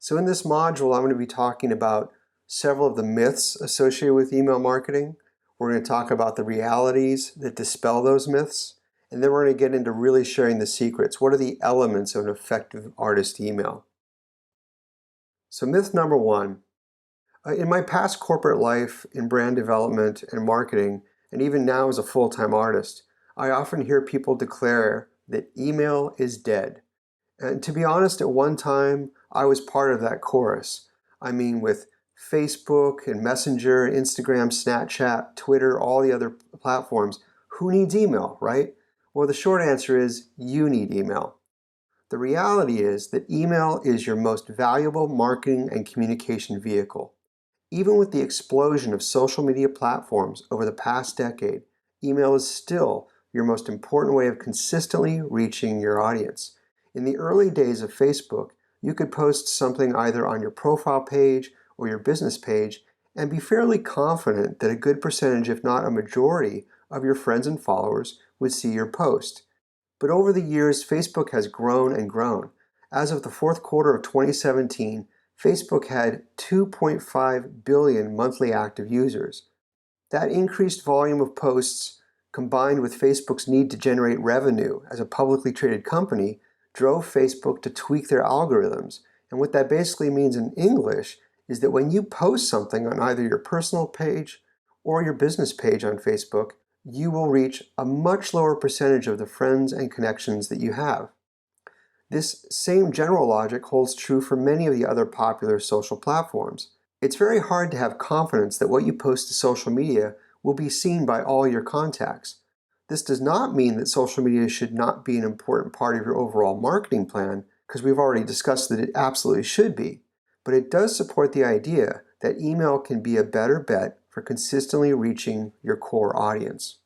So in this module, I'm going to be talking about several of the myths associated with email marketing. We're going to talk about the realities that dispel those myths, and then we're going to get into really sharing the secrets. What are the elements of an effective artist email? So myth number one, in my past corporate life in brand development and marketing, and even now as a full-time artist, I often hear people declare that email is dead. And to be honest, at one time, I was part of that chorus. I mean, with Facebook and Messenger, Instagram, Snapchat, Twitter, all the other platforms, who needs email, right? Well, the short answer is you need email. The reality is that email is your most valuable marketing and communication vehicle. Even with the explosion of social media platforms over the past decade, email is still your most important way of consistently reaching your audience. In the early days of Facebook, you could post something either on your profile page or your business page and be fairly confident that a good percentage, if not a majority, of your friends and followers would see your post. But over the years, Facebook has grown and grown. As of the fourth quarter of 2017, Facebook had 2.5 billion monthly active users. That increased volume of posts, combined with Facebook's need to generate revenue as a publicly traded company, drove Facebook to tweak their algorithms. And what that basically means in English is that when you post something on either your personal page or your business page on Facebook, you will reach a much lower percentage of the friends and connections that you have. This same general logic holds true for many of the other popular social platforms. It's very hard to have confidence that what you post to social media will be seen by all your contacts. This does not mean that social media should not be an important part of your overall marketing plan, because we've already discussed that it absolutely should be. But it does support the idea that email can be a better bet for consistently reaching your core audience.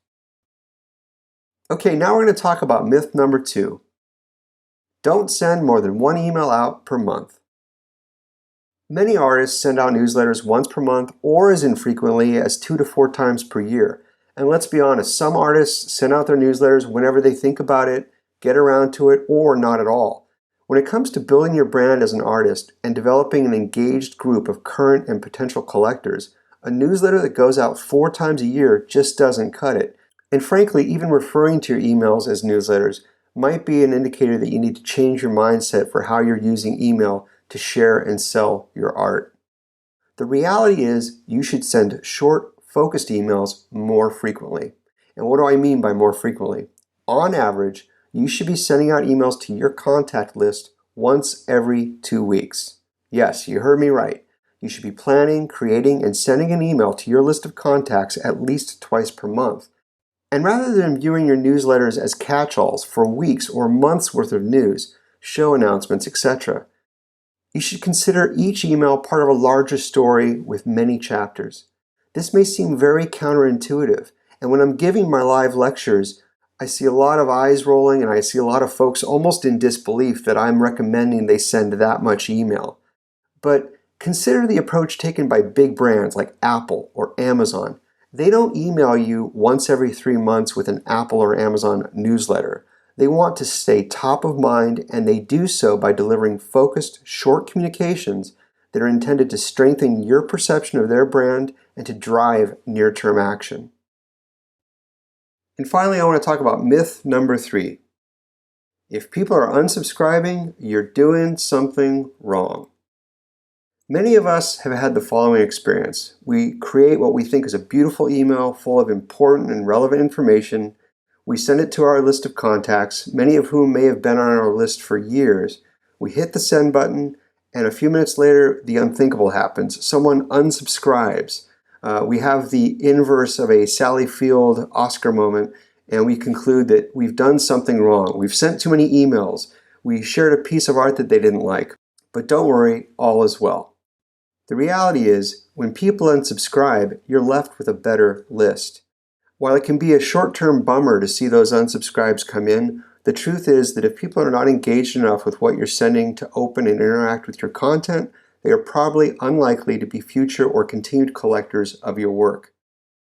Okay, now we're going to talk about myth number two. Don't send more than one email out per month. Many artists send out newsletters once per month or as infrequently as 2 to 4 times per year. And let's be honest, some artists send out their newsletters whenever they think about it, get around to it, or not at all. When it comes to building your brand as an artist and developing an engaged group of current and potential collectors, a newsletter that goes out 4 times a year just doesn't cut it. And frankly, even referring to your emails as newsletters might be an indicator that you need to change your mindset for how you're using email to share and sell your art. The reality is you should send short, focused emails more frequently. And what do I mean by more frequently? On average, you should be sending out emails to your contact list once every 2 weeks. Yes, you heard me right. You should be planning, creating, and sending an email to your list of contacts at least twice per month. And rather than viewing your newsletters as catch-alls for weeks or months worth of news, show announcements, etc., you should consider each email part of a larger story with many chapters. This may seem very counterintuitive, and when I'm giving my live lectures, I see a lot of eyes rolling and I see a lot of folks almost in disbelief that I'm recommending they send that much email. But consider the approach taken by big brands like Apple or Amazon. They don't email you once every 3 months with an Apple or Amazon newsletter. They want to stay top of mind, and they do so by delivering focused, short communications that are intended to strengthen your perception of their brand and to drive near-term action. And finally, I want to talk about myth number 3. If people are unsubscribing, you're doing something wrong. Many of us have had the following experience. We create what we think is a beautiful email full of important and relevant information. We send it to our list of contacts, many of whom may have been on our list for years. We hit the send button, and a few minutes later, the unthinkable happens. Someone unsubscribes. We have the inverse of a Sally Field Oscar moment, and we conclude that we've done something wrong. We've sent too many emails. We shared a piece of art that they didn't like. But don't worry, all is well. The reality is, when people unsubscribe, you're left with a better list. While it can be a short-term bummer to see those unsubscribes come in, the truth is that if people are not engaged enough with what you're sending to open and interact with your content, they are probably unlikely to be future or continued collectors of your work.